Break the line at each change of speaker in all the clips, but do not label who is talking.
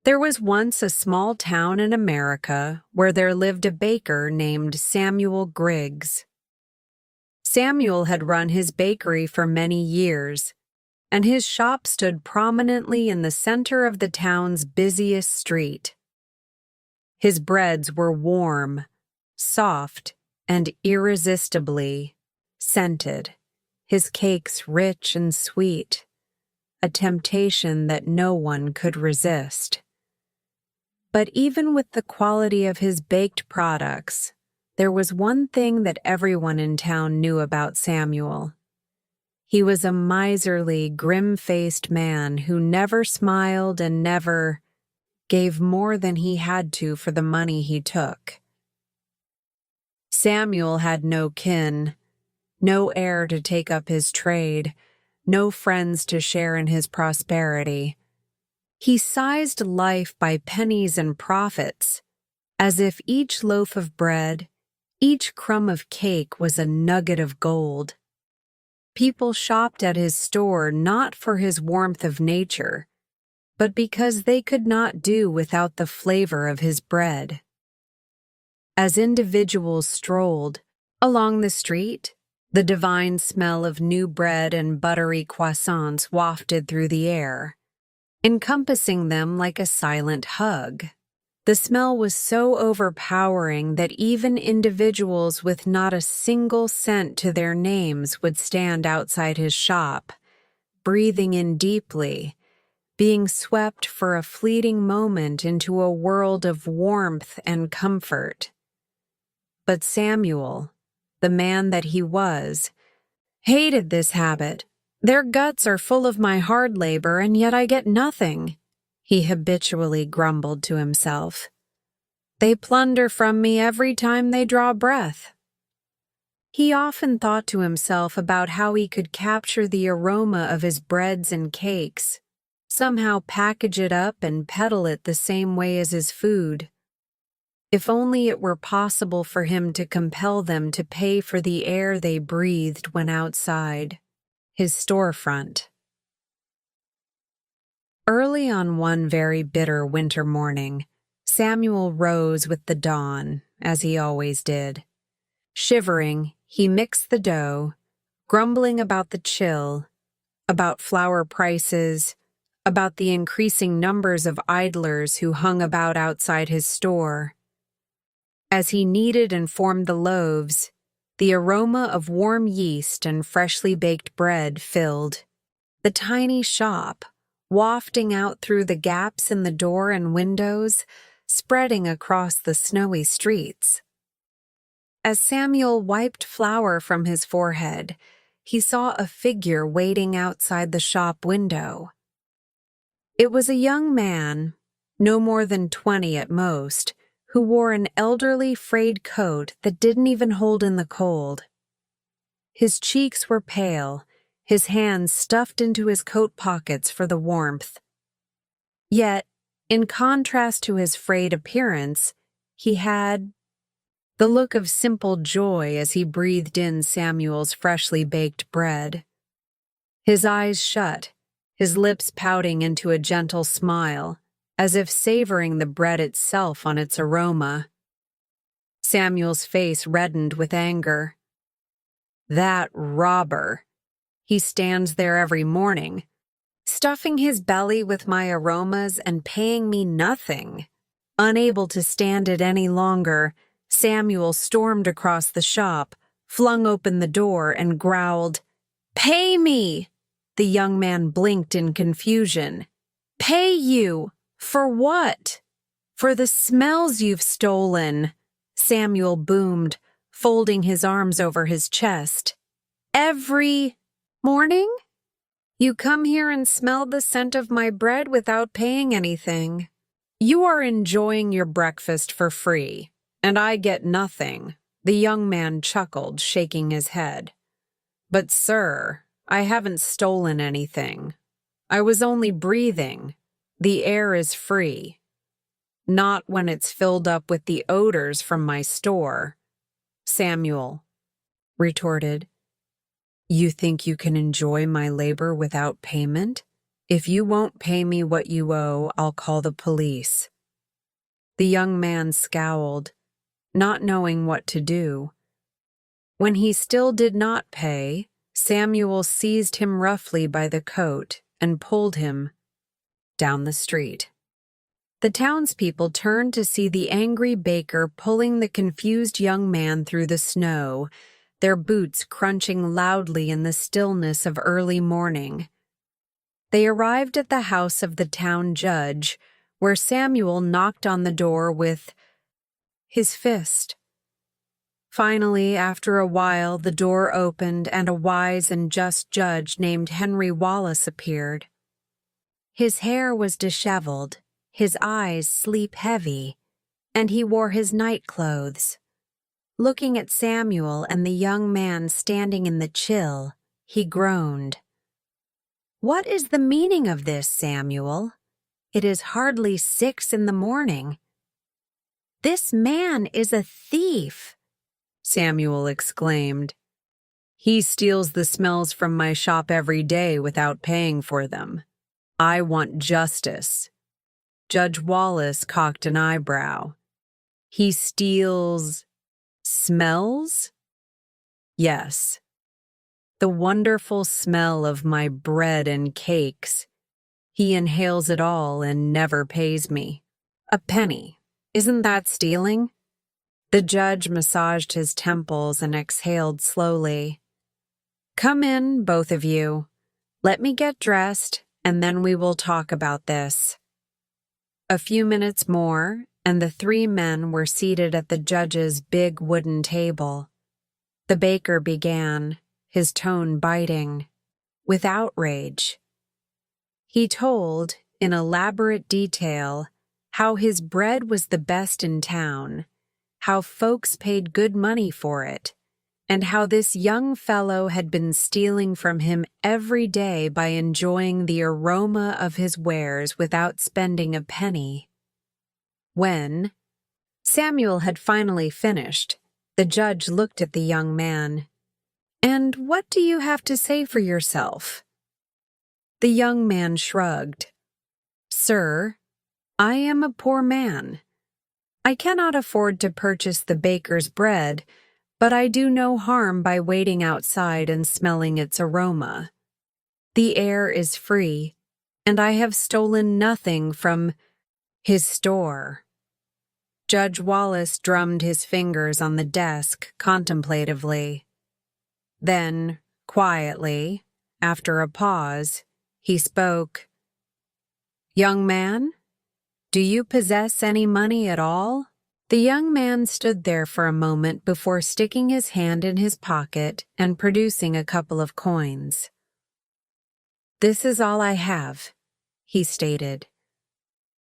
There was once a small town in America where there lived a baker named Samuel Griggs. Samuel had run his bakery for many years, and his shop stood prominently in the center of the town's busiest street. His breads were warm, soft, and irresistibly scented, his cakes rich and sweet, a temptation that no one could resist. But even with the quality of his baked products, there was one thing that everyone in town knew about Samuel. He was a miserly, grim-faced man who never smiled and never gave more than he had to for the money he took. Samuel had no kin, no heir to take up his trade, no friends to share in his prosperity. He sized life by pennies and profits, as if each loaf of bread, each crumb of cake was a nugget of gold. People shopped at his store not for his warmth of nature, but because they could not do without the flavor of his bread. As individuals strolled along the street, the divine smell of new bread and buttery croissants wafted through the air, encompassing them like a silent hug. The smell was so overpowering that even individuals with not a single cent to their names would stand outside his shop, breathing in deeply, being swept for a fleeting moment into a world of warmth and comfort. But Samuel, the man that he was, hated this habit. "Their guts are full of my hard labor, and yet I get nothing," he habitually grumbled to himself. "They plunder from me every time they draw breath." He often thought to himself about how he could capture the aroma of his breads and cakes, somehow package it up and peddle it the same way as his food. If only it were possible for him to compel them to pay for the air they breathed when outside his storefront. Early on one very bitter winter morning, Samuel rose with the dawn, as he always did. Shivering, he mixed the dough, grumbling about the chill, about flour prices, about the increasing numbers of idlers who hung about outside his store. As he kneaded and formed the loaves, the aroma of warm yeast and freshly baked bread filled the tiny shop, wafting out through the gaps in the door and windows, spreading across the snowy streets. As Samuel wiped flour from his forehead, he saw a figure waiting outside the shop window. It was a young man, no more than 20 at most, who wore an elderly frayed coat that didn't even hold in the cold. His cheeks were pale, his hands stuffed into his coat pockets for the warmth. Yet, in contrast to his frayed appearance, he had the look of simple joy as he breathed in Samuel's freshly baked bread. His eyes shut, his lips pouting into a gentle smile, as if savoring the bread itself on its aroma. Samuel's face reddened with anger. That robber! He stands there every morning, stuffing his belly with my aromas and paying me nothing. Unable to stand it any longer, Samuel stormed across the shop, flung open the door, and growled, "Pay me!" The young man blinked in confusion. "Pay you? For what?" "For the smells you've stolen," Samuel boomed, folding his arms over his chest. "Every morning? You come here and smell the scent of my bread without paying anything. You are enjoying your breakfast for free, and I get nothing," the young man chuckled, shaking his head. "But, sir, I haven't stolen anything. I was only breathing. The air is free. Not when it's filled up with the odors from my store," Samuel retorted. "You think you can enjoy my labor without payment?" If you won't pay me what you owe, I'll call the police. The young man scowled, not knowing what to do. When he still did not pay, Samuel seized him roughly by the coat and pulled him down the street. The townspeople turned to see the angry baker pulling the confused young man through the snow, their boots crunching loudly in the stillness of early morning. They arrived at the house of the town judge, where Samuel knocked on the door with his fist. Finally, after a while, the door opened and a wise and just judge named Henry Wallace appeared. His hair was disheveled, his eyes sleep-heavy, and he wore his night clothes. Looking at Samuel and the young man standing in the chill, he groaned. "What is the meaning of this, Samuel? It is hardly 6 in the morning." "This man is a thief," Samuel exclaimed. "He steals the smells from my shop every day without paying for them. I want justice." Judge Wallace cocked an eyebrow. "He steals smells?" "Yes. The wonderful smell of my bread and cakes. He inhales it all and never pays me. A penny. Isn't that stealing?" The judge massaged his temples and exhaled slowly. "Come in, both of you. Let me get dressed, and then we will talk about this." A few minutes more, and the 3 men were seated at the judge's big wooden table. The baker began, his tone biting, with outrage. He told, in elaborate detail, how his bread was the best in town, how folks paid good money for it, and how this young fellow had been stealing from him every day by enjoying the aroma of his wares without spending a penny. When Samuel had finally finished, the judge looked at the young man. "And what do you have to say for yourself?" The young man shrugged. "Sir, I am a poor man. I cannot afford to purchase the baker's bread, but I do no harm by waiting outside and smelling its aroma. The air is free, and I have stolen nothing from his store." Judge Wallace drummed his fingers on the desk contemplatively. Then, quietly, after a pause, he spoke. "Young man, do you possess any money at all?" The young man stood there for a moment before sticking his hand in his pocket and producing a couple of coins. "This is all I have," he stated.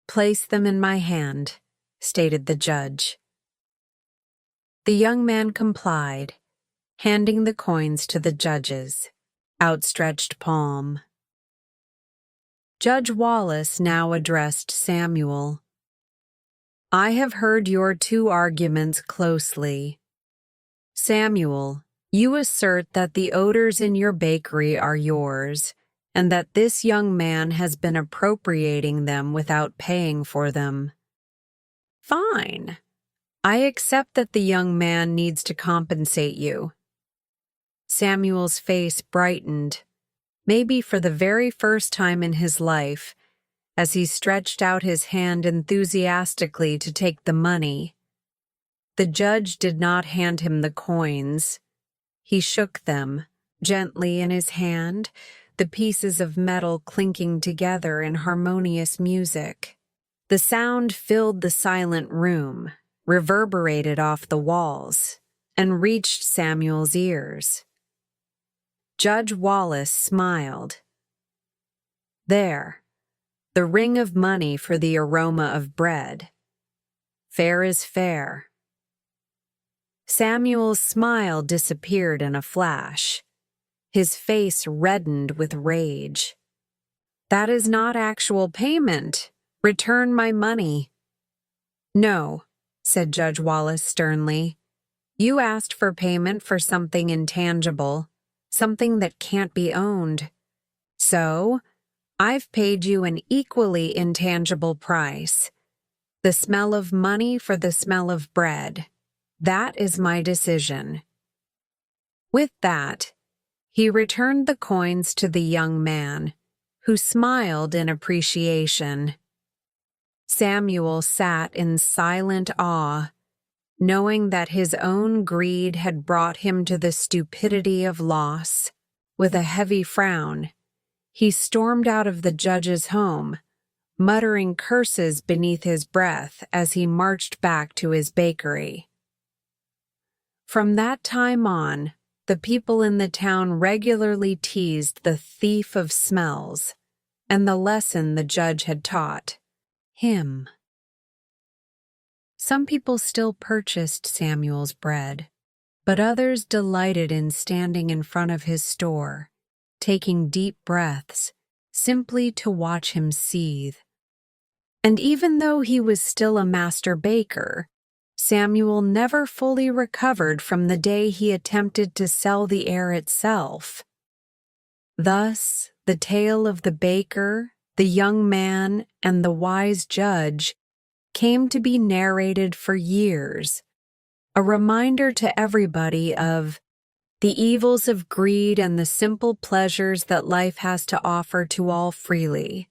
"Place them in my hand," stated the judge. The young man complied, handing the coins to the judge's outstretched palm. Judge Wallace now addressed Samuel. "I have heard your 2 arguments closely. Samuel, you assert that the odors in your bakery are yours, and that this young man has been appropriating them without paying for them. Fine. I accept that the young man needs to compensate you." Samuel's face brightened, maybe for the very first time in his life, as he stretched out his hand enthusiastically to take the money. The judge did not hand him the coins. He shook them gently in his hand, the pieces of metal clinking together in harmonious music. The sound filled the silent room, reverberated off the walls, and reached Samuel's ears. Judge Wallace smiled. "There. The ring of money for the aroma of bread. Fair is fair." Samuel's smile disappeared in a flash. His face reddened with rage. "That is not actual payment. Return my money." "No," said Judge Wallace sternly. "You asked for payment for something intangible, something that can't be owned. So, I've paid you an equally intangible price. The smell of money for the smell of bread. That is my decision." With that, he returned the coins to the young man, who smiled in appreciation. Samuel sat in silent awe, knowing that his own greed had brought him to the stupidity of loss. With a heavy frown, he stormed out of the judge's home, muttering curses beneath his breath as he marched back to his bakery. From that time on, the people in the town regularly teased the thief of smells and the lesson the judge had taught him. Some people still purchased Samuel's bread, but others delighted in standing in front of his store, taking deep breaths, simply to watch him seethe. And even though he was still a master baker, Samuel never fully recovered from the day he attempted to sell the air itself. Thus, the tale of the baker, the young man, and the wise judge came to be narrated for years, a reminder to everybody of the evils of greed and the simple pleasures that life has to offer to all freely.